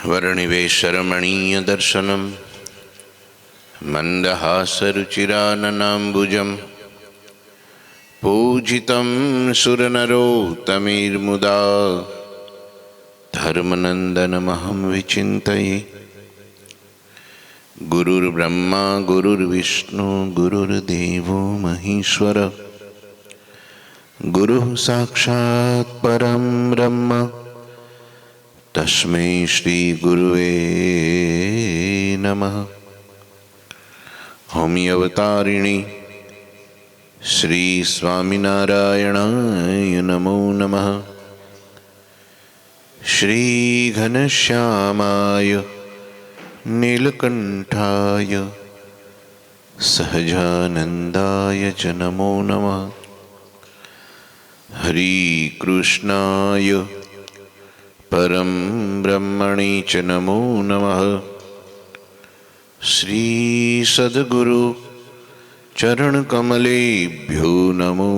वर्णिवेशरमणीयदर्शनं मन्दहासरुचिराननाम्बुजं पूजितं सुरनरोत्तमैर्मुदा धर्मनन्दनमहं विचिन्तये। गुरुर्ब्रह्मा गुरुर्विष्णु गुरुर्देवो महेश्वर गुरुः साक्षात् परं ब्रह्म तस्मै श्री गुरुवे नमः। होमी अवतारिणी श्री स्वामिनारायणाय नमो नमः। श्री घनश्यामाय नीलकंठाय सहजानंदाय च नमो नमः। हरि कृष्णाय परम ब्रह्मणे च नमो नमः। श्री सद्गुरु चरण कमलेभ्यो नमो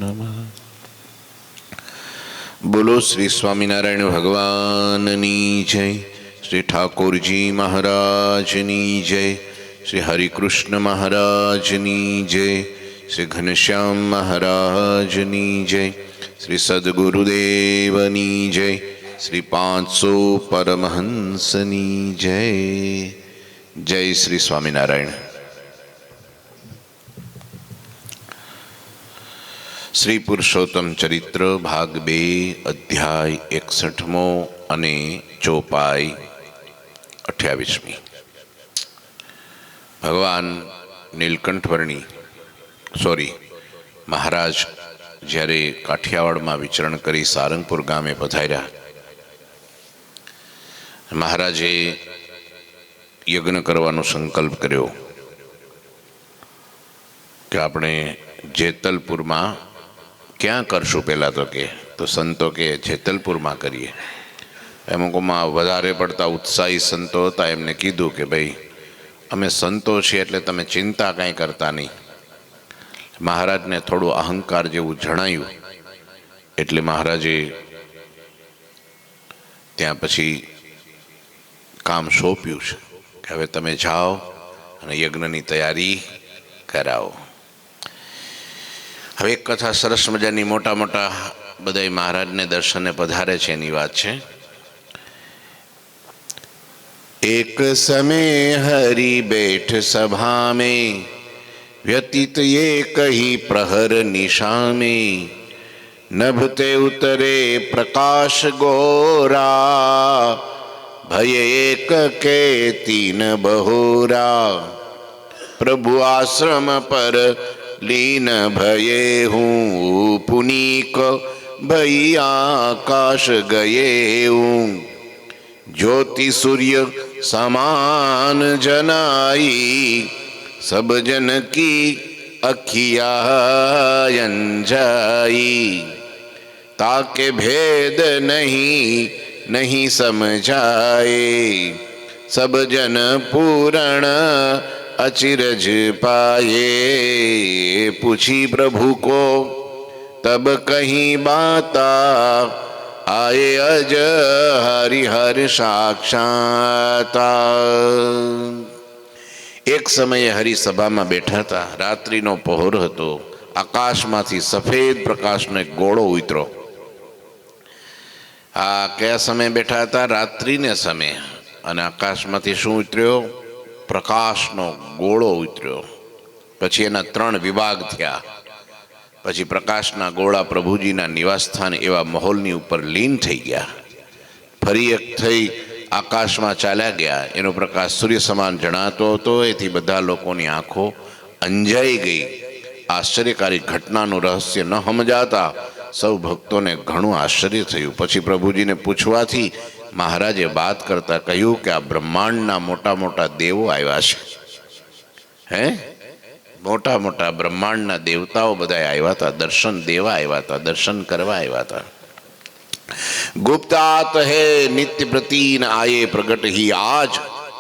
नमः। बोलो श्री स्वामीनारायण भगवाननी जय। श्री ठाकुरजी महाराजनी जय। श्री हरिकृष्ण महाराजनी जय। श्री घनश्याम महाराजनी जय। श्री सद्गुरुदेवनी जय। श्री 500 परमहंसनी जय। जय श्री स्वामीनारायण। श्री पुरुषोत्तम चरित्र भाग 2 अध्याय 61 અને ચોપાઈ 28મી। ભગવાન નીલકંઠવર્ણી મહારાજ જ્યારે કાઠિયાવાડમાં વિચરણ કરી સારંગપુર ગામે પધાર્યા, મહારાજે યજ્ઞ કરવાનો સંકલ્પ કર્યો કે આપણે જેતલપુરમાં ક્યાં કરશું? પહેલાં તો સંતો કે જેતલપુરમાં કરીએ। અમુકમાં વધારે પડતા ઉત્સાહી સંતો હતા, એમને કીધું કે ભાઈ અમે સંતો છીએ એટલે તમે ચિંતા કાંઈ કરતા નહીં। મહારાજને થોડું અહંકાર જેવું જણાયું એટલે મહારાજે ત્યાં પછી કામ સોંપ્યું છે કે હવે તમે જાઓ અને યજ્ઞની તૈયારી કરાવો। હવે એક કથા સરસ મજાની મોટા મોટા બધા મહારાજને દર્શને પધારે છે એની વાત છે। एक समय हरि बैठ सभा में व्यतीत ये कही प्रहर निशा में नभते उतरे प्रकाश गोरा भय एक के 3 बहोरा प्रभु आश्रम पर लीन भये हूँ पुनीक भई आकाश गए हूँ ज्योति सूर्य समान जनाई सब जन की अखिया अंजाई ताके भेद नहीं समझाए सब जन पूर्ण अचिरज पाए पूछी प्रभु को तब कहीं बाता आए अज हरिहर साक्षाता। एक समय हरि सभा में बैठा था। रात्रिनो पहोर हतो। आकाशमांथी सफेद प्रकाशनो एक गोळो उतरो। आ क्या समय बैठा था? रात्रिने समय। अने आकाशमांथी शुं उतर्यो? प्रकाशनो गोळो उतर्यो। पछी एना 3 विभाग थया। પછી પ્રકાશના ગોળા પ્રભુજીના નિવાસસ્થાન એવા મહોલની ઉપર લીન થઈ ગયા। ફરી એક થઈ આકાશમાં ચાલ્યા ગયા। એનો પ્રકાશ સૂર્ય સમાન જણાતો હતો। એથી બધા લોકોની આંખો અંજાઈ ગઈ। આશ્ચર્યકારી ઘટનાનું રહસ્ય ન સમજાતા સૌ ભક્તોને ઘણું આશ્ચર્ય થયું। પછી પ્રભુજીને પૂછવાથી મહારાજે વાત કરતા કહ્યું કે આ બ્રહ્માંડના મોટા મોટા દેવો આવ્યા છે। હે मोटा मोटा ब्रह्मांडना देवताओं बधाए आव्या था। दर्शन देवा आव्या था। दर्शन करवा आव्या था। गुप्तात है नित्य प्रतीन आए प्रगट ही आज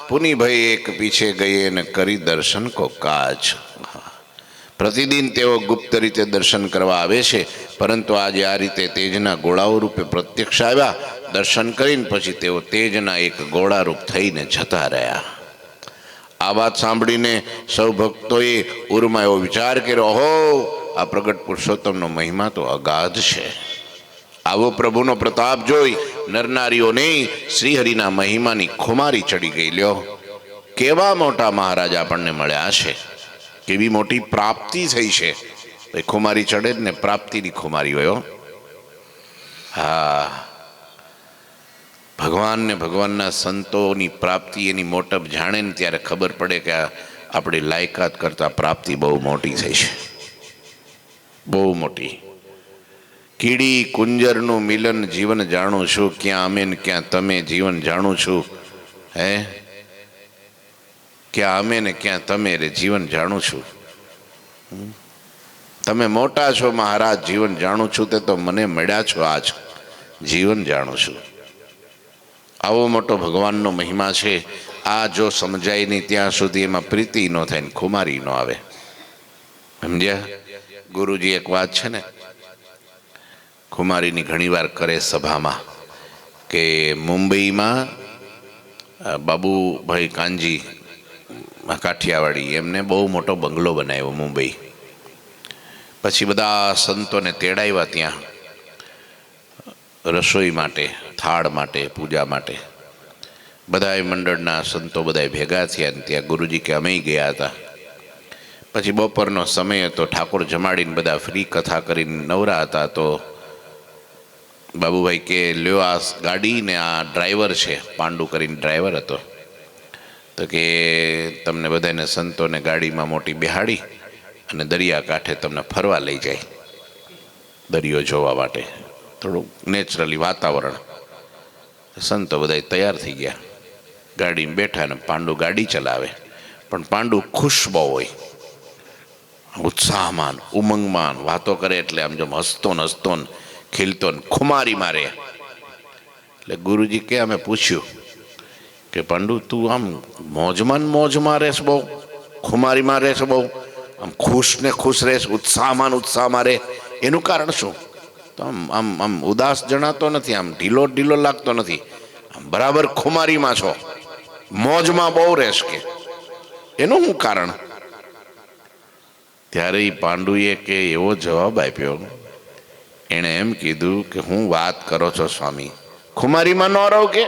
पुनि भय एक पीछे गए न करी दर्शन को काज। प्रतिदिन तेओ गुप्त रीते दर्शन करवा आवे छे, परंतु आज आ रीते तेजना गोळाओ रूपे प्रत्यक्ष आव्या। દર્શન કરીને પછી તેઓ તેજના એક ગોળારૂપ થઈને જતા રહ્યા. આ વાત સાંભળીને સૌ ભક્તોએ ઉરમાં એવો વિચાર કર્યો, ઓહો, આ પ્રગટ પુરુષોત્તમનો મહિમા તો અગાધ છે. આવો પ્રભુનો પ્રતાપ જોઈ નરનારીઓને શ્રીહરિના મહિમાની ખુમારી ચડી ગઈ. લ્યો, કેવા મોટા મહારાજ આપણને મળ્યા છે, કેવી મોટી પ્રાપ્તિ થઈ છે. ખુમારી ચડે જ ને, પ્રાપ્તિની ખુમારી હોય. હા, ભગવાનને ભગવાનના સંતોની પ્રાપ્તિ એની મોટપ જાણે ને ત્યારે ખબર પડે કે આપણી લાયકાત કરતાં પ્રાપ્તિ બહુ મોટી થઈ છે, બહુ મોટી. કીડી કુંજરનું મિલન જીવન જાણું છું, ક્યાં અમે ને ક્યાં તમે જીવન જાણું છું. હે, ક્યાં અમે ને ક્યાં તમે રે જીવન જાણું છું. તમે મોટા છો મહારાજ, જીવન જાણું છું. તે તો મને મળ્યા છો આજ, જીવન જાણું છું. આવો મોટો ભગવાનનો મહિમા છે. આ જો સમજાય નહીં ત્યાં સુધી એમાં પ્રીતિ ન થાય ને ખુમારી ન આવે. સમજ્યા? ગુરુજી એક વાત છે ને, ખુમારીની ઘણીવાર કરે સભામાં કે મુંબઈમાં બાબુભાઈ કાનજી કાઠિયાવાડી, એમને બહુ મોટો બંગલો બનાવ્યો મુંબઈ. પછી બધા સંતોને તેડાવ્યા ત્યાં રસોઈ માટે, થાળ માટે, પૂજા માટે. બધાય મંડળના સંતો બધાય ભેગા થયા ને ત્યાં ગુરુજી કે અમે ગયા હતા. પછી બપોરનો સમય હતો, ઠાકોર જમાડીને બધા ફ્રી કથા કરીને નવરા હતા. તો બાબુભાઈ કે લ્યો આ ગાડી ને આ ડ્રાઈવર છે, પાંડુ કરીને ડ્રાઈવર હતો. તો કે તમને બધાને સંતોને ગાડીમાં મોટી બેહાડી અને દરિયા કાંઠે તમને ફરવા લઈ જાય, દરિયો જોવા માટે, થોડું નેચરલી વાતાવરણ. સંતો બધા તૈયાર થઈ ગયા, ગાડીમાં બેઠા ને પાંડુ ગાડી ચલાવે. પણ પાંડુ ખુશ બહુ હોય, ઉત્સાહમાન, ઉમંગમાન, વાતો કરે એટલે આમ જો હસતો ને હસતો ને ખીલતો ને ખુમારી મારે. એટલે ગુરુજી કે અમે પૂછ્યું કે પાંડુ તું આમ મોજમાં મોજમાં રહેશ, બહુ ખુમારીમાં રહેશ, બહુ આમ ખુશ ને ખુશ રહેશ, ઉત્સાહમાં ઉત્સાહમાં રહે, એનું કારણ શું? તો આમ આમ આમ ઉદાસ જણાતો નથી, આમ ઢીલો ઢીલો લાગતો નથી, આમ બરાબર ખુમારીમાં છો, મોજમાં બહુ રહેશ, કે એનું શું કારણ? ત્યારે એ પાંડુએ કે એવો જવાબ આપ્યો, એણે એમ કીધું કે હું વાત કરો છો સ્વામી, ખુમારીમાં ન રહું કે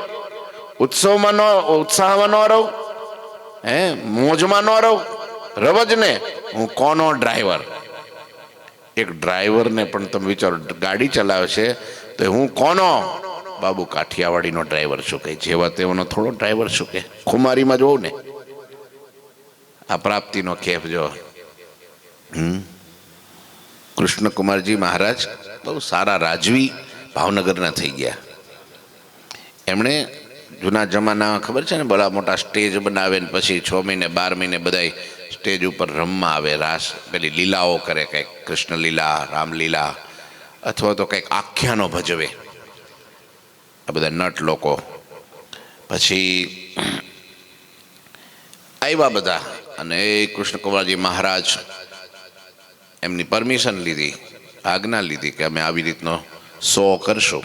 ઉત્સવમાં ન, ઉત્સાહમાં ન રહું, હે મોજમાં ન રહું, રવજ ને. હું કોનો ડ્રાઈવર? એક ડ્રાઈવરને પણ તમે વિચારો, ગાડી ચલાવે છે તો હું કોનો? બાબુ કાઠિયાવાડીનો ડ્રાઈવર છું, કે જેવા તેવાનો થોડો ડ્રાઈવર છું, કે ખુમારીમાં જોઉં ને. આ પ્રાપ્તિનો ખેપ જો. કૃષ્ણકુમારજી મહારાજ બહુ સારા રાજવી ભાવનગરના થઈ ગયા. એમણે જૂના જમાનામાં ખબર છે ને, બડા મોટા સ્ટેજ બનાવે ને પછી 6 મહિને 12 મહિને બધા સ્ટેજ ઉપર રમવા આવે, રાસ પેલી લીલાઓ કરે, કંઈક કૃષ્ણ લીલા, રામલીલા, અથવા તો કંઈક આખ્યાનો ભજવે આ બધા નટ લોકો. પછી આવ્યા બધા અને એ કૃષ્ણકુમારજી મહારાજ એમની પરમિશન લીધી, આજ્ઞા લીધી કે અમે આવી રીતનો શો કરશું,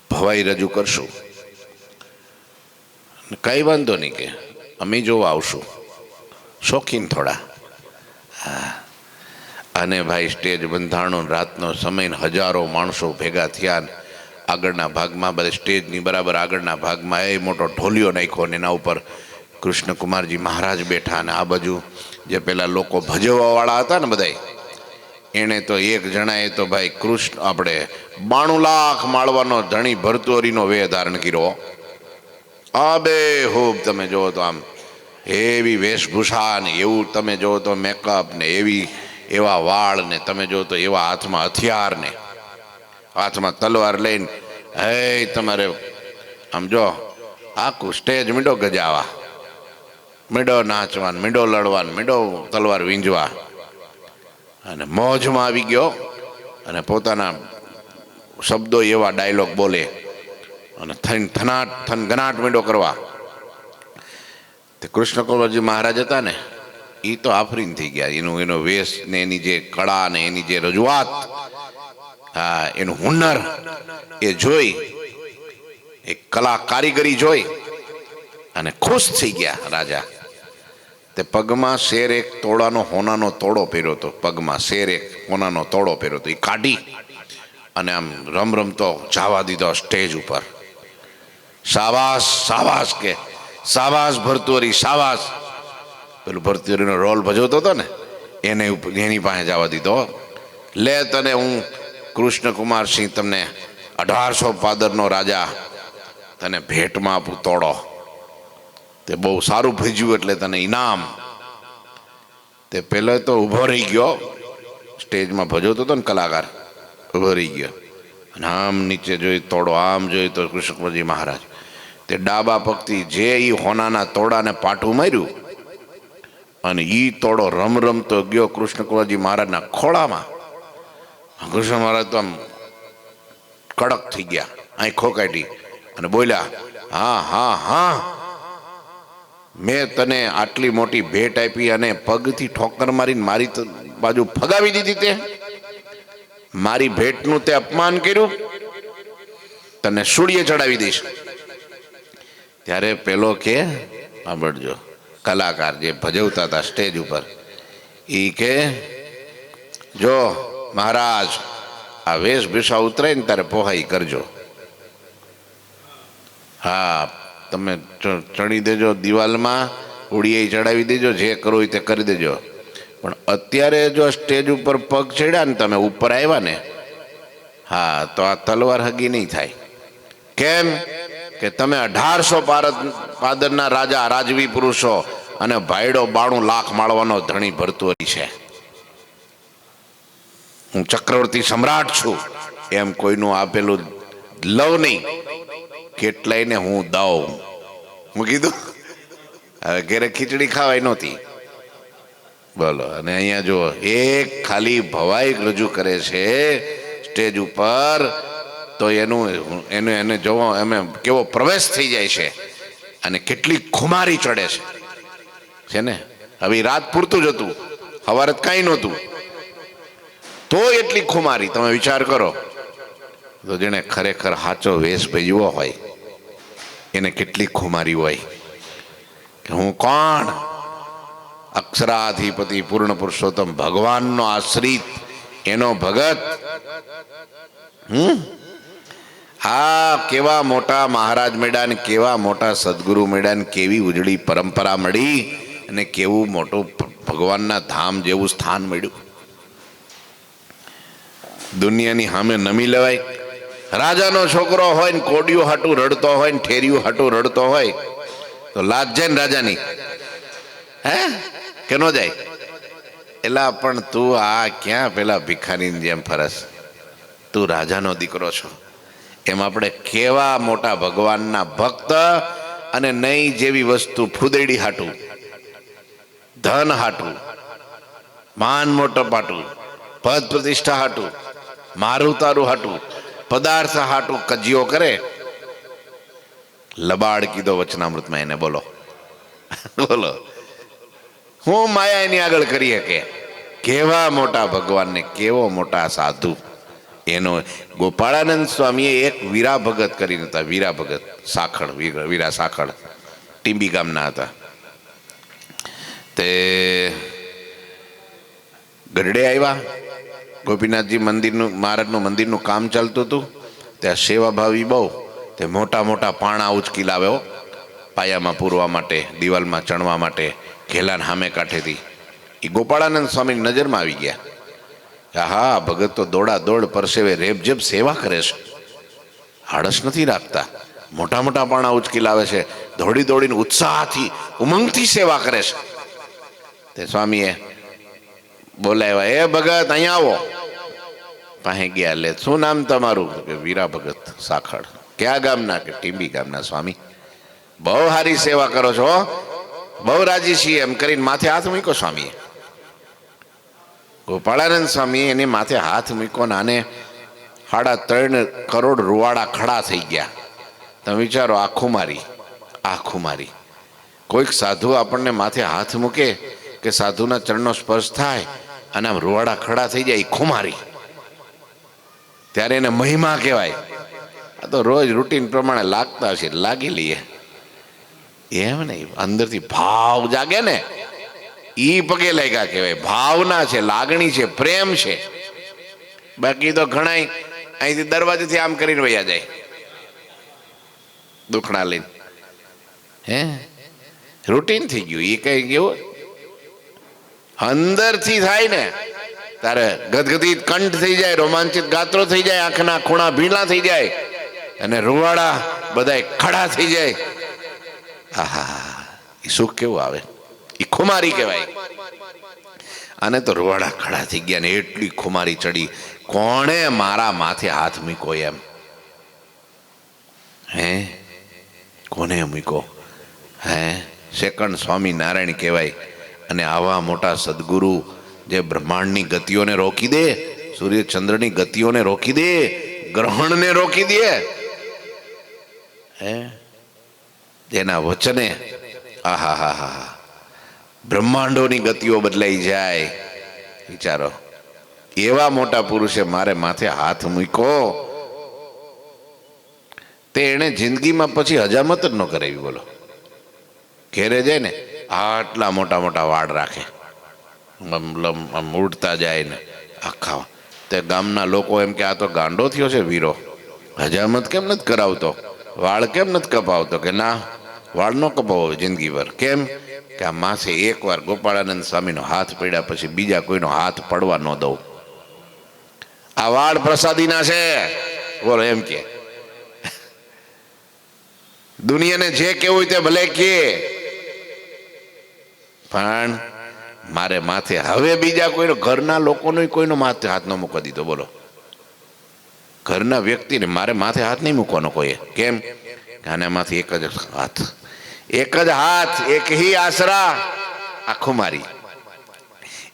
ભવાઈ રજૂ કરશું. કંઈ વાંધો નહીં, કે અમે જોવા આવશું, શોખીન થોડા. હા, અને ભાઈ સ્ટેજ બંધાણો, રાતનો સમય, હજારો માણસો ભેગા થયા. આગળના ભાગમાં બધા સ્ટેજની બરાબર આગળના ભાગમાં એ મોટો ઢોલિયો નાખ્યો ને એના ઉપર કૃષ્ણકુમારજી મહારાજ બેઠા. અને આ બાજુ જે પેલા લોકો ભજવવાવાળા હતા ને બધા, એણે તો એક જણાએ તો ભાઈ કૃષ્ણ આપણે 92 લાખ માળવાનો ધણી ભરતુરીનો વેહ ધારણ કર્યો. આ બે ખૂબ તમે જુઓ તો આમ એવી વેશભૂષા ને એવું તમે જુઓ તો મેકઅપ ને એવી એવા વાળ ને તમે જુઓ તો એવા હાથમાં હથિયાર ને હાથમાં તલવાર લઈને હે તમારે આમ જો આખું સ્ટેજ મીંડો ગજાવા, મીંડો નાચવાન, મીંડો લડવાન, મીંડો તલવાર વીંજવા, અને મોજમાં આવી ગયો. અને પોતાના શબ્દો એવા ડાયલોગ બોલે અને થનગનાટ મીંડો કરવા. તે કૃષ્ણકુમારજી મહારાજ હતા ને, એ તો આફરીન થઈ ગયા. એનો વેશ ને એની જે કળા ને એની જે રજૂઆત, હા, એનું હુનર એ જોઈ, એ કલા કારીગરી જોઈ અને ખુશ થઈ ગયા રાજા. તે પગમાં શેર એક તોડાનો હોનાનો તોડો પહેર્યો હતો, પગમાં શેર એક હોનાનો તોડો પહેર્યો હતો, એ કાઢી અને આમ રમરમતો જવા દીધો સ્ટેજ ઉપર. શાબાશ શાબાશ કે શાબાશ ભરતુરી શાબાશ. પેલું ભરતુરીનો રોલ ભજવતો હતો ને એને એની પાસે જવા દીધો. લે તને હું કૃષ્ણકુમાર સિંહ તમને 1800 પાદરનો રાજા તને ભેટમાં આપું તોડો. તે બહુ સારું ભજ્યું એટલે તને ઇનામ. તે પહેલો તો ઊભો રહી ગયો, સ્ટેજમાં ભજવતો હતો ને કલાકાર, ઊભો રહી ગયો અને આમ નીચે જોઈ તોડો, આમ જોઈ તો કૃષ્ણકુમારજી મહારાજ તે ડાબા પગથી જે એ હોનાના તોડાને પાટું માર્યું અને ઈ તોડો રમરમતો ગયો કૃષ્ણકુમારજી મહારાજના ખોળામાં. કૃષ્ણ મહારાજ તો આમ કડક થઈ ગયા, આંખો કાઢી અને બોલ્યા, હા હા હા, મેં તને આટલી મોટી ભેટ આપી અને પગથી ઠોકર મારીને મારી બાજુ ફગાવી દીધી, તે મારી ભેટનું તે અપમાન કર્યું, તને સૂળીએ ચડાવી દઈશ. ત્યારે પેલો કે સાંભળજો, કલાકાર જે ભજવતા હતા સ્ટેજ ઉપર, એ કે જો મહારાજ આ વેશભૂષા ઉતરે ને ત્યારે પોહાઈ કરજો. હા, તમે ચડી દેજો દિવાલમાં, ઉડીએ ચડાવી દેજો, જે કરવું હોય તે કરી દેજો. પણ અત્યારે જો સ્ટેજ ઉપર પગ ચડ્યા ને તમે ઉપર આવ્યા ને, હા તો આ તલવાર હગી નહીં થાય. કેમ કે તમે 1800 પાદરના રાજા, રાજવી પુરુષો અને ભાઈડો 92 લાખ માળવાનો ધણી ભરતુરી છે. હું ચક્રવર્તી સમ્રાટ છું એમ કોઈનું આપેલું લવ નહીં, કેટલાયને હું દઉં. હું કીધું હવે ઘેરે ખીચડી ખાવાય નહોતી, બોલો. અને અહીંયા જો એક ખાલી ભવાઈ રજૂ કરે છે સ્ટેજ ઉપર, તો એને જોવો એમે કેવો પ્રવેશ થઈ જાય છે અને કેટલી ખુમારી ચડે છે ને. હવે રાત પૂરતું જ હતું, સવારે કાંઈ નહોતું, તો એટલી ખુમારી. તમે વિચાર કરો તો જેને ખરેખર સાચો વેશ ભજવો હોય એને કેટલી ખુમારી હોય કે હું કોણ, અક્ષરાધિપતિ પૂર્ણ પુરુષોત્તમ ભગવાનનો આશ્રિત, એનો ભગત. હા, કેવા મોટા મહારાજ મળ્યા ને કેવા મોટા સદગુરુ મળ્યા ને કેવી ઉજળી પરંપરા મળી અને કેવું મોટું ભગવાનના ધામ જેવું સ્થાન મળ્યું. દુનિયાની સામે નમી લેવાય. રાજાનો છોકરો હોય ને કોડિયું હાટું રડતો હોય ને ઠેરિયું હાટું રડતો હોય તો લાજ જાય ને રાજાની, હે કે નો જાય? એલા પણ તું આ ક્યાં પેલા ભિખારીની જેમ ફરસ, તું રાજાનો દીકરો છો. એમ આપણે કેવા મોટા ભગવાનના ભક્ત અને નહીં જેવી વસ્તુ ફૂદેડી હાટું, ધન હાટું, માન મોટપ હાટું, પદ પ્રતિષ્ઠા હાટું, મારું તારું હાટું, પદાર્થ હાટું કજિયો કરે. લબાડ કીધો વચનામૃતમાં એને, બોલો બોલો, હું માયા એની આગળ કરી શકે. કેવા મોટા ભગવાનને, કેવો મોટા સાધુ. એનો ગોપાળાનંદ સ્વામીએ એક વીરા ભગત કરીને હતા, વીરા ભગત સાખળ, વીરા સાખળ ટીંબી ગામના હતા. તે ગઢડે આવ્યા, ગોપીનાથજી મંદિરનું, મહારાજનું મંદિરનું કામ ચાલતું હતું. ત્યાં સેવાભાવી બહુ, તે મોટા મોટા પાણા ઉચકી લાવ્યો પાયામાં પૂરવા માટે, દિવાલમાં ચણવા માટે, ઘેલાને સામે કાંઠેથી. એ ગોપાળાનંદ સ્વામીની નજરમાં આવી ગયા. હા, ભગત તો દોડા દોડ પરસેવે રેબજેબ સેવા કરે છે, આળસ નથી રાખતા, મોટા મોટા પાણા ઉચકી લાવે છે, દોડી દોડીને ઉત્સાહથી ઉમંગથી સેવા કરે છે. તે સ્વામીએ બોલાવ્યા, એ ભગત અહીંયા આવો. પાસે ગયા. લે શું નામ તમારું? કે વીરા ભગત સાખળ. ક્યાં ગામના? કે ટીંબી ગામના. સ્વામી બહુ સારી સેવા કરો છો, બહુ રાજી છીએ એમ કરીને માથે હાથ મૂક્યો સ્વામીએ. ગોપાળાનંદ સ્વામી એની માથે હાથ મૂક્યો ને આને 3.5 કરોડ રૂવાડા ખડા થઈ ગયા. તમે વિચારો, આખું મારી. કોઈક સાધુ આપણને માથે હાથ મૂકે કે સાધુના ચરણનો સ્પર્શ થાય અને આમ રૂવાડા ખડા થઈ જાય, ખુમારી. ત્યારે એને મહિમા કહેવાય. આ તો રોજ રૂટીન પ્રમાણે લાગતા હશે, લાગી લઈએ એમ નહીં. અંદરથી ભાવ જાગે ને ઈ પગે લાગ્યા કહેવાય. ભાવના છે, લાગણી છે, પ્રેમ છે. બાકી તો ઘણા અહીંથી દરવાજેથી આમ કરીને વયા જાય દુખણા લઈને. હે રૂટીન થઈ ગયું. એ કઈ કેવું અંદરથી થાય ને તારે ગદગદિત કંઠ થઈ જાય, રોમાંચિત ગાત્રો થઈ જાય, આંખના ખૂણા ભીલા થઈ જાય અને રૂવાડા બધા ખડા થઈ જાય. આહા, એ સુખ કેવું આવે! એ ખુમારી કહેવાય. આને તો રૂવાડા ખડા થઈ ગયા ને એટલી ખુમારી ચડી, કોણે મારા માથે હાથ મૂક્યો એમ. હે કોને મૂક્યો? હે સેકન્ડ સ્વામિનારાયણ કહેવાય. અને આવા મોટા સદગુરુ જે બ્રહ્માંડની ગતિઓને રોકી દે, સૂર્યચંદ્રની ગતિઓને રોકી દે, ગ્રહણને રોકી દે, હે જેના વચને આહા હા હા બ્રહ્માંડોની ગતિઓ બદલાઈ જાય. વિચારો, એવા મોટા પુરુષે મારે માથે હાથ મૂક્યો. તે એને જિંદગીમાં પછી હજામત જ ન કરાવી. બોલો, ઘેરે જાય ને આટલા મોટા મોટા વાળ રાખે, ઉડતા જાય ને આખા. તે ગામના લોકો એમ કે આ તો ગાંડો થયો છે વીરો, હજામત કેમ નથી કરાવતો, વાળ કેમ નથી કપાવતો? કે ના, વાળ ન કપાવો જિંદગીભર. કેમ? કે આ માસે એકવાર ગોપાળાનંદ સ્વામીનો હાથ પડ્યા પછી બીજા કોઈનો હાથ પડવા ન દઉં. આ વાળ પ્રસાદીના છે. બોલો, એમ કે દુનિયાને જે કેવું હોય તે ભલે કે, પણ મારે માથે હવે બીજા કોઈનો, ઘરના લોકોનો કોઈનો માથે હાથ ન મૂકવા દીધો. બોલો, ઘરના વ્યક્તિને મારે માથે હાથ નહીં મૂકવાનો કોઈએ. કેમ? આનામાંથી એક જ હાથ, એક જ હાથ, એક હી આશરા, આખું મારી.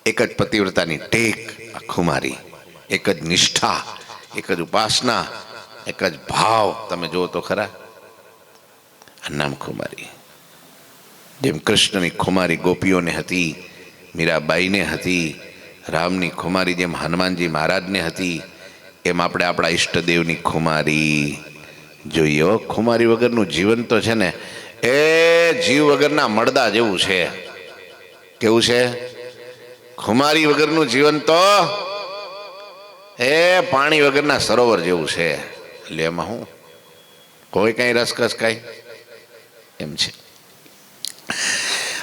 એક જ પતિવ્રતાની ટેક, આખું મારી. એક જ નિષ્ઠા, એક જ ઉપાસના, એક જ ભાવ. તમે જુઓ તો ખરા, નામ ખુમારી. જેમ કૃષ્ણની ખુમારી ગોપીઓને હતી, મીરાબાઈને હતી, રામની ખુમારી જેમ હનુમાનજી મહારાજને હતી, એમ આપણે આપણા ઈષ્ટદેવની ખુમારી જોઈએ. ખુમારી વગરનું જીવન તો છે ને એ જીવ વગરના મળદા જેવું છે. કેવું છે? ખુમારી વગરનું જીવન તો એ પાણી વગરના સરોવર જેવું છે. એટલે એમાં હું કોઈ કઈ રસકસ કઈ એમ છે.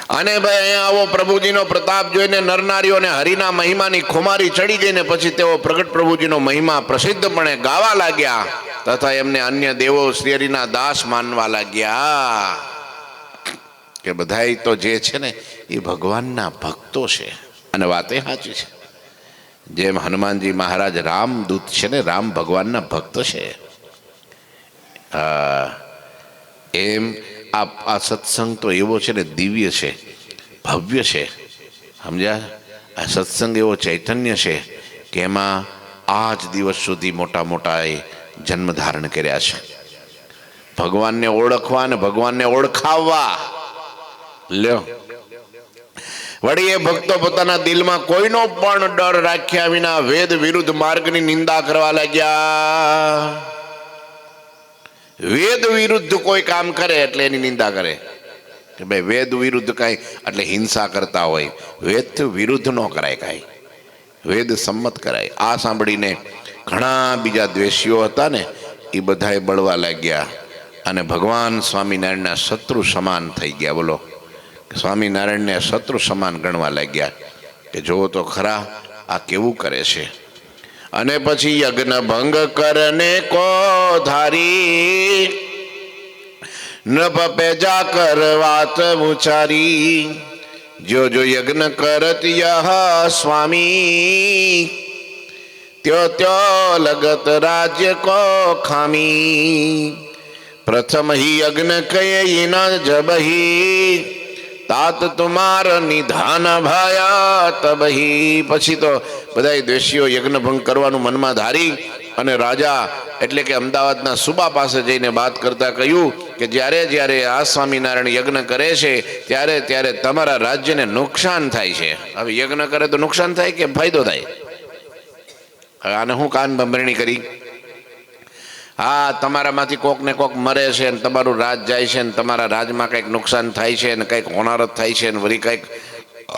અને ભાઈ અહીંયા આવો પ્રભુજીનો પ્રતાપ જોઈને નરનારીઓને હરિના મહિમાની ખુમારી ચડી ગઈ ને પછી તેઓ પ્રગટ પ્રભુજીનો મહિમા પ્રસિદ્ધપણે ગાવા લાગ્યા તથા એમને અન્ય દેવો શ્રી હરિના દાસ માનવા લાગ્યા. કે બધાય તો જે છે ને એ ભગવાનના ભક્તો છે. અને વાતે સાચી છે. જેમ હનુમાનજી મહારાજ રામદૂત છે ને, રામ ભગવાનના ભક્ત છે, એમ આ સત્સંગ તો એવો છે ને દિવ્ય છે, ભવ્ય છે. સમજ્યા? આ સત્સંગ એવો ચૈતન્ય છે કે એમાં આજ દિવસ સુધી મોટા મોટા એ જન્મ ધારણ કર્યા છે. ભગવાનને ઓળખવા અને ભગવાનને ઓળખાવવા. લ્યો, વળી એ ભક્તો પોતાના દિલમાં કોઈનો પણ ડર રાખ્યા વિના વેદ વિરુદ્ધ માર્ગની નિંદા કરવા લાગ્યા. વેદ વિરુદ્ધ કોઈ કામ કરે એટલે એની નિંદા કરે કે ભાઈ વેદ વિરુદ્ધ કાંઈ એટલે હિંસા કરતા હોય. વેદ વિરુદ્ધ ન કરાય, કાંઈ વેદ સંમત કરાય. આ સાંભળીને ઘણા બીજા દ્વેષીઓ હતા ને એ બધાએ બળવા લાગ્યા અને ભગવાન સ્વામિનારાયણના શત્રુ સમાન થઈ ગયા. બોલો, સ્વામિનારાયણને શત્રુ સમાન ગણવા લાગ્યા કે જુઓ તો ખરા આ કેવું કરે છે. અને પછી યજ્ઞ ભંગ કરને કો ધારી નૃપ પેજા કર વાત ઉચારી જો જો યજ્ઞ કરત યહ સ્વામી ત્યો ત્યો લગત રાજ્ય કો ખામી પ્રથમ હી યજ્ઞ કયે ન જબહી તાત તુમાર નિધાન ભયા તબહી. પછી તો બધા દ્વેષીઓ યજ્ઞ ભંગ કરવાનું મનમાં ધારી અને રાજા એટલે કે અમદાવાદના સુબા પાસે જઈને વાત કરતા કહ્યું કે જ્યારે જ્યારે આ સ્વામિનારાયણ યજ્ઞ કરે છે ત્યારે ત્યારે તમારા રાજ્યને નુકસાન થાય છે. હવે યજ્ઞ કરે તો નુકસાન થાય કે ફાયદો થાય? આને હું કાન ભંભરણી કરી હા, તમારામાંથી કોક ને કોક મરે છે ને તમારું રાજ જાય છે ને તમારા રાજમાં કંઈક નુકસાન થાય છે ને કંઈક હોનારત થાય છે ને વળી કંઈક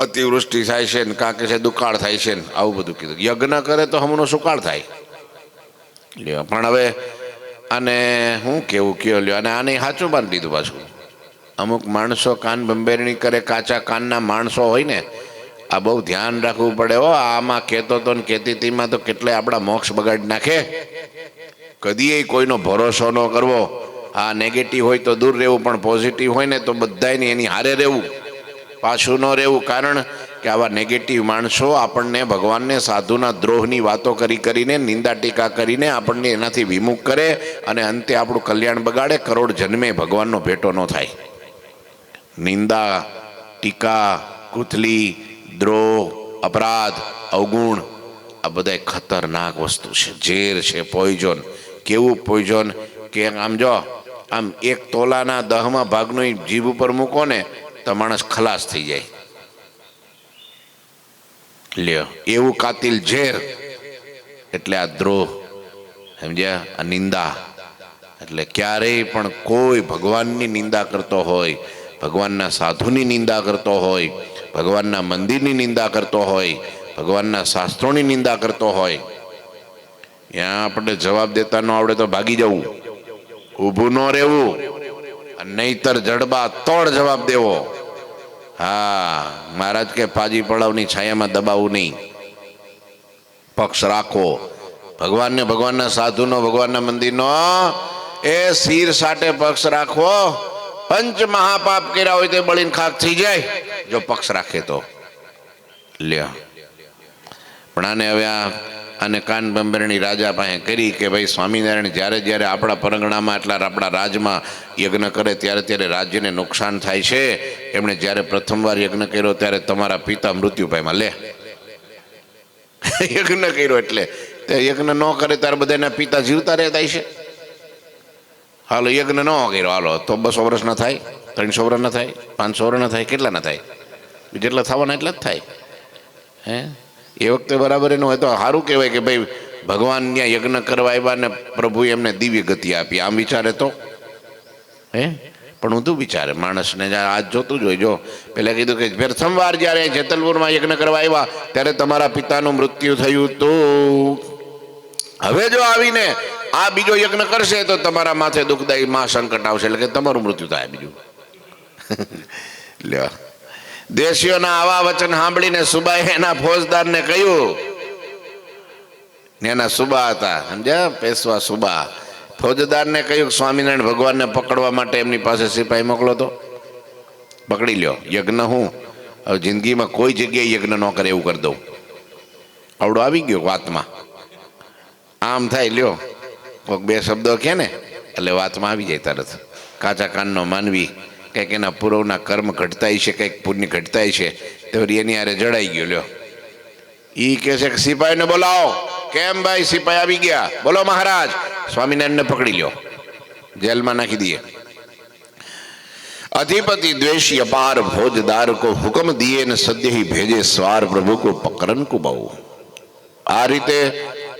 અતિવૃષ્ટિ થાય છે ને કાંકે છે દુકાળ થાય છે ને આવું બધું કીધું. યજ્ઞ કરે તો હમણાં સુકાળ થાય લ્યો. પણ હવે અને હું કેવું કયો લ્યો, અને આને સાચું બાંધી દીધું પાછું. અમુક માણસો કાન બંબેરણી કરે, કાચા કાનના માણસો હોય ને, આ બહુ ધ્યાન રાખવું પડે હો. આમાં કહેતો તો ને કહેતી હતીમાં તો કેટલાય આપણા મોક્ષ બગાડી નાખે. કદીય કોઈનો ભરોસો ન કરવો. આ નેગેટિવ હોય તો દૂર રહેવું, પણ પોઝિટિવ હોય ને તો બધાને એની હારે રહેવું, પાછું ન રહેવું. કારણ કે આવા નેગેટિવ માણસો આપણને ભગવાનને સાધુના દ્રોહની વાતો કરીને નિંદા ટીકા કરીને આપણને એનાથી વિમુખ કરે અને અંતે આપણું કલ્યાણ બગાડે. કરોડ જન્મે ભગવાનનો ભેટો ન થાય. નિંદા ટીકા કુથલી દ્રોહ અપરાધ અવગુણ આ બધા ખતરનાક વસ્તુ છે, ઝેર છે, પોઈઝન. કેવું પોઈઝન કે આમ જો આમ 1 તોલાના 10મા ભાગનું જીભ ઉપર મૂકો ને તો માણસ ખલાસ થઈ જાય લ્યો, એવું કાતિલ ઝેર. એટલે આ દ્રોહ સમજ્યા, આ નિંદા. એટલે ક્યારેય પણ કોઈ ભગવાનની નિંદા કરતો હોય, ભગવાનના સાધુની નિંદા કરતો હોય, ભગવાનના મંદિરની નિંદા કરતો હોય, ભગવાનના શાસ્ત્રોની નિંદા કરતો હોય, ત્યાં આપણે જવાબ દેતા ન આવડે તો ભાગી જવું, ઊભું ન રહેવું, નહીતર જડબા તોડ જવાબ દેવો. હા, મહારાજ કે પાજી પડાવની છાયામાં દબાવવું નહીં, પક્ષ રાખો. ભગવાનને, ભગવાનના સાધુનો, ભગવાનના મંદિરનો એ શિર સાટે પક્ષ રાખવો. પંચ મહાપાપ કર્યા હોય તો બળીને ખાક થઈ જાય જો પક્ષ રાખે તો લ્યો. પણ આને હવે આને કાન બંબરણી રાજા પાસે કરી કે ભાઈ સ્વામિનારાયણ જ્યારે જ્યારે આપણા પરંગણામાં એટલા આપણા રાજમાં યજ્ઞ કરે ત્યારે ત્યારે રાજ્યને નુકસાન થાય છે. એમણે જ્યારે પ્રથમવાર યજ્ઞ કર્યો ત્યારે તમારા પિતા મૃત્યુ પામ્યા. લે, યજ્ઞ કર્યો એટલે યજ્ઞ ન કરે ત્યારે બધાના પિતા જીવતા રહેતા છે. હાલો, યજ્ઞ ન કર્યો, હાલો તો 200 વર્ષ ના થાય, 300 વર્ષ ના થાય, 500 વર્ષ ના થાય, કેટલા ના થાય? જેટલા થવાના એટલા જ થાય. હે, એ વખતે બરાબર એનું હોય તો સારું કહેવાય કે ભાઈ ભગવાન ત્યાં યજ્ઞ કરવા આવ્યા ને પ્રભુએ એમને દિવ્ય ગતિ આપી. આમ વિચારે તો હે, પણ હું તું વિચારે માણસને આજ જોતું જ હોય. જો પેલા કીધું કે પ્રથમવાર જ્યારે જેતલપુરમાં યજ્ઞ કરવા આવ્યા ત્યારે તમારા પિતાનું મૃત્યુ થયું હતું. હવે જો આવીને આ બીજો યજ્ઞ કરશે તો તમારા માથે દુઃખદાયી માં સંકટ આવશે, એટલે કે તમારું મૃત્યુ થાય બીજું. લ્યો, દેશીઓના આવા વચન સાંભળીને સુબાએ એના ફોજદારને કહ્યું, એના સુબા હતા સમજ્યા, પેશવા સુબા. ફોજદારને કહ્યું સ્વામિનારાયણ ભગવાનને પકડવા માટે એમની પાસે સિપાહી મોકલો તો પકડી લ્યો. યજ્ઞ હું હવે જિંદગીમાં કોઈ જગ્યાએ યજ્ઞ ન કરે એવું કરી દઉં. આવડો આવી ગયો વાતમાં. આમ થાય લ્યો, કોઈક 2 શબ્દો કહે ને એટલે વાતમાં આવી જાય તરત. કાચા કાનનો માનવી કંઈક એના પૂર્વના કર્મ ઘટતાય છે, કંઈક પુણ્ય ઘટતાય છે, તો એની હારે જડાઈ ગયો. લ્યો, એ કહે છે કે સિપાહીને બોલાવો. કેમ ભાઈ? સિપાહી આવી ગયા. બોલો મહારાજ. સ્વામિનારાયણને પકડી લ્યો, જેલમાં નાખી દઈએ. अधिपति द्वेषी अपार भोजदार को हुक्म दिए न सद्य ही भेजे स्वार प्रभु को पकड़न को बहु. आ रीते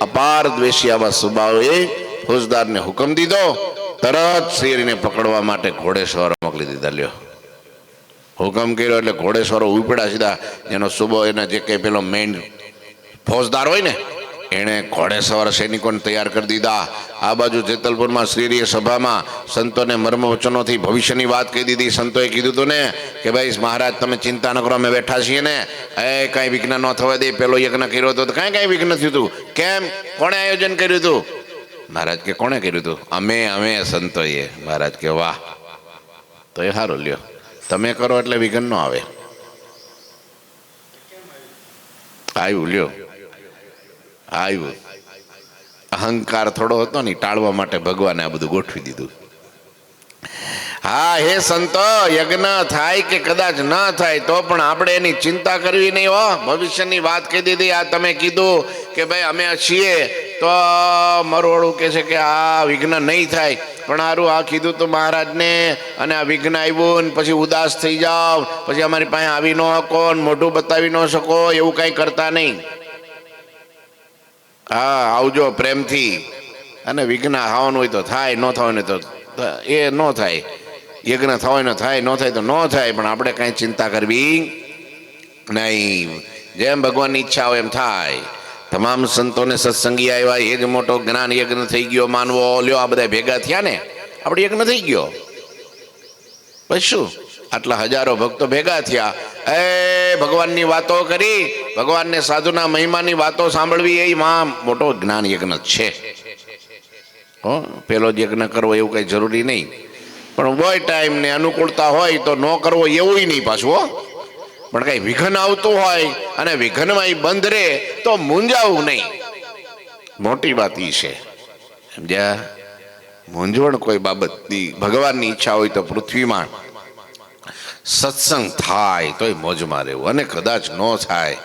अपार द्वेषी आवा सुबाओए फौजदारने हुक्म दीधो, તરત શેરીને પકડવા માટે ઘોડેસવારો મોકલી દીધા. લ્યો, હુકમ કર્યો એટલે ઘોડેસવારો ઉપડ્યા સીધા. એનો સુબો એના જે કંઈ પેલો મેઇન ફોજદાર હોય ને એણે ઘોડેસવાર સૈનિકોને તૈયાર કરી દીધા. આ બાજુ જેતલપુરમાં શ્રીરીય સભામાં સંતોને મર્મ વચનોથી ભવિષ્યની વાત કહી દીધી. સંતોએ કીધું હતું ને કે ભાઈ મહારાજ તમે ચિંતા ન કરો, અમે બેઠા છીએ ને, કાંઈ વિઘ્ન ન થવા દે. પેલો યજ્ઞ કર્યો હતો તો કાંઈ વિઘ્ન થયું હતું. કેમ? કોણે આયોજન કર્યું હતું? મહારાજ કે કોણે કર્યું હતું? અમે સંતોએ. મહારાજ કે વાહ, તો એ સારું. લ્યો, તમે કરો એટલે વિઘ્ન ન આવે. આવ્યું, લ્યો આવ્યું. અહંકાર થોડો હતો ને ટાળવા માટે ભગવાને આ બધું ગોઠવી દીધું. હા, હે સંતો, યજ્ઞ થાય કે કદાચ ન થાય તો પણ આપણે એની ચિંતા કરવી નહીં હો. ભવિષ્યની વાત કહી દીધી. આ તમે કીધું કે ભાઈ અમે છીએ તો મરવાળું કહે છે કે આ વિઘ્ન નહીં થાય, પણ સારું આ કીધું તો મહારાજને અને આ વિઘ્ન આવ્યું ને પછી ઉદાસ થઈ જાઓ, પછી અમારી પાસે આવી ન શકો, મોઢું બતાવી ન શકો, એવું કાંઈ કરતા નહીં. હા, આવજો પ્રેમથી. અને વિઘ્ન આવવાનું હોય તો થાય, ન થવાનું હોય તો એ ન થાય. યજ્ઞ થવાનો થાય, ન થાય તો ન થાય, પણ આપણે કાંઈ ચિંતા કરવી નહીં. જેમ ભગવાનની ઈચ્છા હોય એમ થાય. તમામ સંતોને સત્સંગી આવ્યા, એ જ મોટો જ્ઞાન યજ્ઞ થઈ ગયો માનવો. લ્યો આ બધા ભેગા થયા ને, આપણે યજ્ઞ થઈ ગયો. પછી શું? આટલા હજારો ભક્તો ભેગા થયા, એ ભગવાનની વાતો કરી, ભગવાનને સાધુના મહિમાની વાતો સાંભળવી, એ માં મોટો જ્ઞાન યજ્ઞ છે. પેલો જ યજ્ઞ કરવો એવું કઈ જરૂરી નહીં, પણ હોય ટાઈમ ને અનુકૂળતા હોય તો ન કરવો એવું નહીં પાછું. હો, પણ કઈ વિઘન આવતું હોય અને વિઘનમાં બંધ રહે તો મૂંઝાવું નહીં. મોટી વાત ઈ છે. સમજ્યા? મૂંઝવણ કોઈ બાબતની ભગવાનની ઈચ્છા હોય તો પૃથ્વીમાં સત્સંગ થાય તોય મોજમાં રહેવું, અને કદાચ ન થાય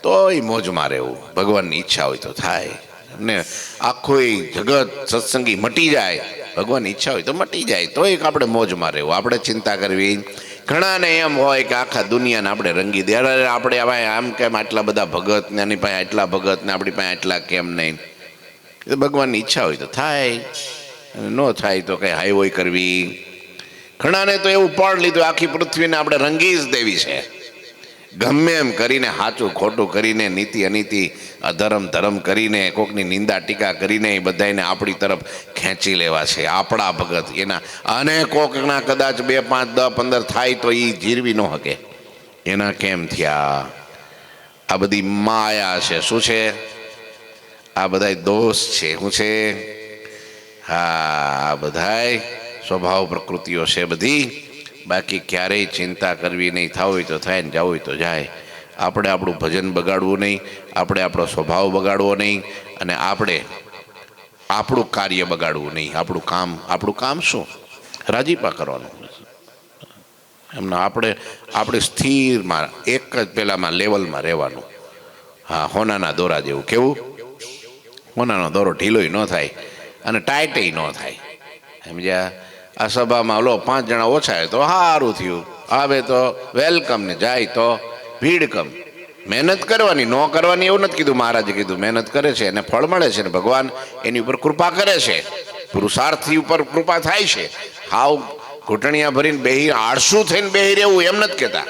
તોય મોજમાં રહેવું. ભગવાનની ઈચ્છા હોય તો થાય, ને આખું જગત સત્સંગી મટી જાય, ભગવાનની ઈચ્છા હોય તો મટી જાય, તો એક આપણે મોજમાં રહેવું. આપણે ચિંતા કરવી. ઘણાને એમ હોય કે આખા દુનિયાને આપણે રંગી દે, આપણે આમ કેમ આટલા બધા ભગત ને એની પાસે આટલા ભગત ને આપણી પાસે આટલા કેમ નહીં. એ ભગવાનની ઈચ્છા હોય તો થાય, ન થાય તો કઈ હાઈ હોય કરવી. ઘણાને તો એવું પણ લીધું આખી પૃથ્વીને આપણે રંગી જ દેવી છે. ગમે એમ કરીને, સાચું ખોટું કરીને, નીતિ અનીતિ, અધર્મ ધર્મ કરીને, કોકની નિંદા ટીકા કરીને એ બધાને આપણી તરફ ખેંચી લેવા છે, આપણા ભગત એના. અને કોકના કદાચ 2, 5, 10, 15 થાય તો એ જીરવી ન શકે. એના કેમ થયા? આ બધી માયા છે. શું છે? આ બધા દોષ છે. શું છે? હા, આ બધા સ્વભાવ પ્રકૃતિઓ છે બધી. બાકી ક્યારેય ચિંતા કરવી નહીં. થવું હોય તો થાય ને જવું હોય તો જાય. આપણે આપણું ભજન બગાડવું નહીં, આપણે આપણો સ્વભાવ બગાડવો નહીં, અને આપણે આપણું કાર્ય બગાડવું નહીં. આપણું કામ શું? રાજીપા કરવાનું. એમના આપણે સ્થિરમાં એક જ પેલામાં લેવલમાં રહેવાનું. હા, હોનાના દોરા જેવું. કેવું? હોનાનો દોરો ઢીલોય ન થાય અને ટાઈટય ન થાય. સમજ્યા? આ સભામાં 5 જણા ઓછા તો સારું થયું, આવે તો વેલકમ, ને જાય તો ભીડ કમ. મહેનત કરવાની, ન કરવાની એવું નથી કીધું. મહારાજે કીધું મહેનત કરે છે અને ફળ મળે છે, ને ભગવાન એની ઉપર કૃપા કરે છે. પુરુષાર્થી ઉપર કૃપા થાય છે. હાવ ઘૂંટણિયા ભરીને બેહી આળસું થઈને બેહી રહેવું એમ નથી કહેતા.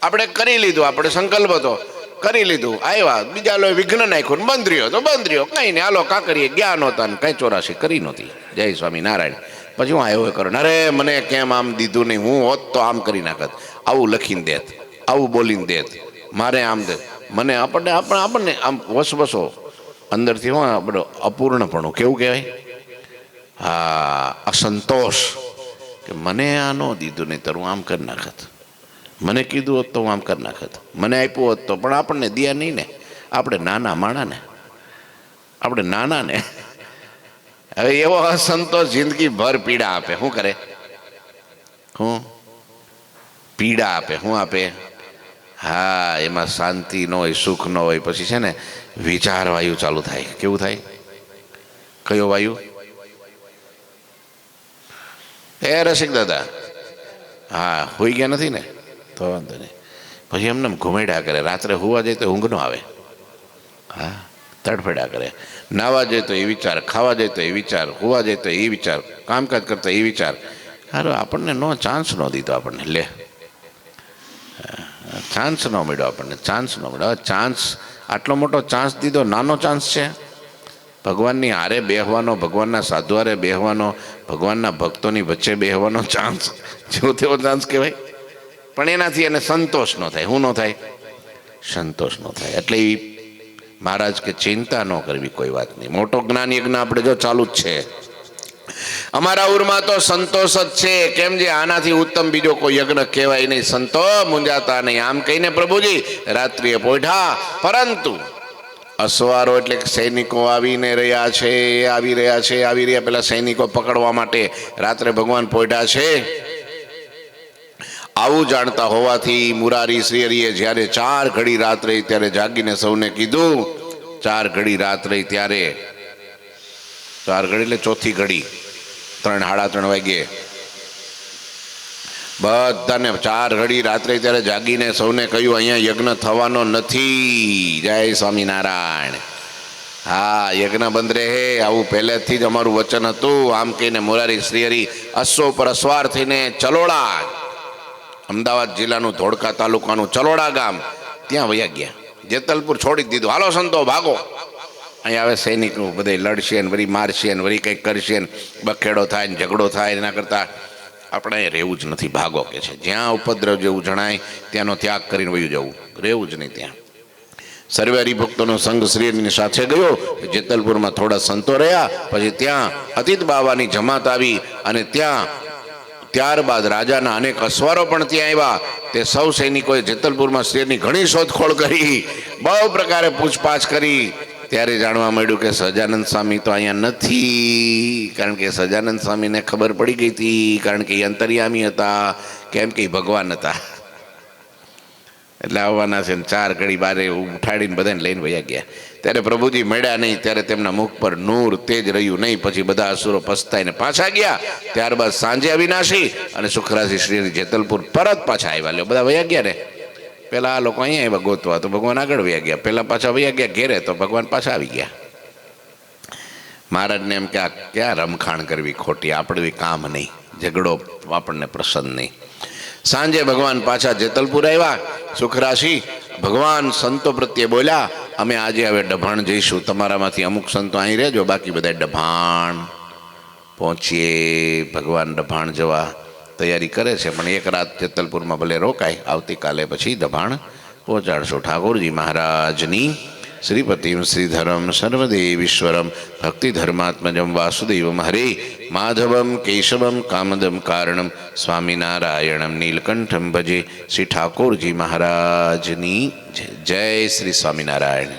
આપણે કરી લીધું, આપણે સંકલ્પ હતો, કરી લીધું, આવ્યા, બીજા લો વિઘ્ન નાખ્યું, બંધ રહ્યો તો બંધ રહ્યો, કઈ નહીં, હાલો કાકરીએ ગયા નહોતા ને કઈ ચોરાશી કરી નહોતી. જય સ્વામિનારાયણ. પછી હું આવ્યો કરું, અરે મને કેમ આમ દીધું નહીં, હું હોત તો આમ કરી નાખત, આવું લખીને દેત, આવું બોલીને દેત, મારે આમ દે. મને આપણને આમ વસવસો અંદરથી હું બધો અપૂર્ણપણું. કેવું કહેવાય? હા, અસંતોષ કે મને આ ન દીધું નહીં તો હું આમ કરી નાખત, મને કીધું હોત તો હું આમ કરી નાખત, મને આપ્યું હોત તો. પણ આપણને દિયા નહીં ને, આપણે નાના માણાને, આપણે નાનાને. હવે એવો અસંતોષ જિંદગી ભર પીડા આપે. શું કરે? હું પીડા આપે. શું આપે? હા, એમાં શાંતિ ન હોય, સુખ ન હોય. પછી છે ને વિચાર વાયુ ચાલુ થાય. કેવું થાય? કયો વાયુ? એ રસિક દાદા, હા, હોઈ ગયા નથી ને તો વાંધો નહીં. પછી એમને ઘુમેડ્યા કરે, રાત્રે હોવા જાય તો ઊંઘ ન આવે. હા, તડફડ્યા કરે. નાવા જાય તો એ વિચાર, ખાવા જાય તો એ વિચાર, હોવા જાય તો એ વિચાર, કામકાજ કરતા એ વિચાર. હારો આપણને ચાન્સ ન દીધો. આપણને લે ચાન્સ ન મળ્યો, આપણને ચાન્સ ન મળ્યો. ચાન્સ, આટલો મોટો ચાન્સ દીધો, નાનો ચાન્સ છે. ભગવાનની હારે બેહવાનો, ભગવાનના સાધુ હારે બેહવાનો, ભગવાનના ભક્તોની વચ્ચે બેહવાનો ચાન્સ, જેવો તેવો ચાન્સ કહેવાય. પણ એનાથી એને સંતોષ ન થાય. શું ન થાય? સંતોષ ન થાય. એટલે મહારાજ કે ચિંતા ન કરવી કોઈ વાત નહીં. મોટો જ્ઞાન યજ્ઞ આપણે જો ચાલુ જ છે. અમારા ઉરમાં તો સંતોષ જ છે. કેમ? જે આનાથી ઉત્તમ બીજો કોઈ યજ્ઞ કહેવાય નહીં. સંતો મૂંઝાતા નહીં. આમ કહીને પ્રભુજી રાત્રિએ પોઢા, પરંતુ અસવારો એટલે સૈનિકો આવીને રહ્યા છે, આવી રહ્યા. પેલા સૈનિકો પકડવા માટે રાત્રે ભગવાન પોઢા છે. આવું જાણતા હોવાથી મુરારી શ્રી હરિએ જ્યારે 4 ઘડી રાત રહી ત્યારે જાગીને સૌને કીધું. 4 ઘડી રાત રહી ત્યારે, 4 ઘડી એટલે ચોથી ઘડી, 3, સાડા 3 વાગ્યે બધાને 4 ઘડી રાત્રે ત્યારે જાગીને સૌને કહ્યું અહીંયા યજ્ઞ થવાનો નથી. જય સ્વામિનારાયણ. હા, યજ્ઞ બંધ રહે આવું પહેલેથી જ અમારું વચન હતું. આમ કહીને મોરારી શ્રીહરિ અશ્વ પર અસવાર થઈને ચલોડા, અમદાવાદ જિલ્લાનું ધોળકા તાલુકાનું ચલોડા ગામ, ત્યાં વયા ગયા. જેતલપુર છોડી દીધું. હાલો સંતો ભાગો, અહીં આવે સૈનિકો બધે લડશે ને વળી મારશે ને વળી કંઈક કરશે ને બખેડો થાય ને ઝઘડો થાય. એના કરતાં આપણે અહીં રહેવું જ નથી, ભાગો કે છે. જ્યાં ઉપદ્રવ જેવું જણાય ત્યાંનો ત્યાગ કરીને વયું જવું, રહેવું જ નહીં ત્યાં. સર્વે હરિભક્તોનો સંઘ શ્રીની સાથે ગયો. જેતલપુરમાં થોડા સંતો રહ્યા, પછી ત્યાં અતિત બાવાની જમાત આવી અને ત્યારબાદ રાજાના અનેક અસવારો પણ ત્યાં આવ્યા. તે સૌ સૈનિકોએ જેતલપુરમાં શ્રીની ઘણી શોધખોળ કરી, બહુ પ્રકારે પૂછપાછ કરી. ત્યારે જાણવા મળ્યું કે સહજાનંદ સ્વામી તો અહીંયા નથી. કારણ કે સહજાનંદ સ્વામીને ખબર પડી ગઈ હતી, કારણ કે એ અંતર્યામી હતા, કેમ કે ભગવાન હતા. એટલે આવવાના છે ને 4 ઘડી બારે ઉઠાડીને બધાને લઈને વયા ગયા. ત્યારે પ્રભુજી મળ્યા નહીં, ત્યારે તેમના મુખ પર નૂર તેજ રહ્યું નહીં. પછી બધા અસુરો પસ્તાઈને પાછા ગયા. ત્યારબાદ સાંજે અવિનાશી અને સુખરાજી શ્રી જેતલપુર પરત પાછા આવ્યા. લ્યો, બધા વયા ગયા ને. પેલા આ લોકો અહીંયા આવ્યા ગોતવા, તો ભગવાન આગળ વયા ગયા. પેલા પાછા વયા ગયા ઘેરે, તો ભગવાન પાછા આવી ગયા. મહારાજને એમ કે આ ક્યાં રમખાણ કરવી ખોટી, આપણે કામ નહીં, ઝઘડો આપણને પ્રસન્ન નહીં. સાંજે ભગવાન પાછા જેતલપુર આવ્યા. સુખરાશી ભગવાન સંતો પ્રત્યે બોલ્યા, અમે આજે હવે ડભાણ જઈશું, તમારામાંથી અમુક સંતો અહીં રહેજો, બાકી બધા ડભાણ પહોંચીએ. ભગવાન ડભાણ જવા તૈયારી કરે છે, પણ એક રાત જેતલપુરમાં ભલે રોકાય, આવતીકાલે પછી દભાણ પહોંચાડશો. ઠાકોરજી મહારાજની શ્રીપતિમ શ્રીધરમ સર્વદેવીશ્વરમ ભક્તિ ધર્માત્મજમ વાસુદેવમ હરે માધવમ કેશવમ કામદમ કારણમ સ્વામિનારાયણમ નીલકંઠમ ભજે. શ્રી ઠાકોરજી મહારાજની જય. શ્રી સ્વામિનારાયણ.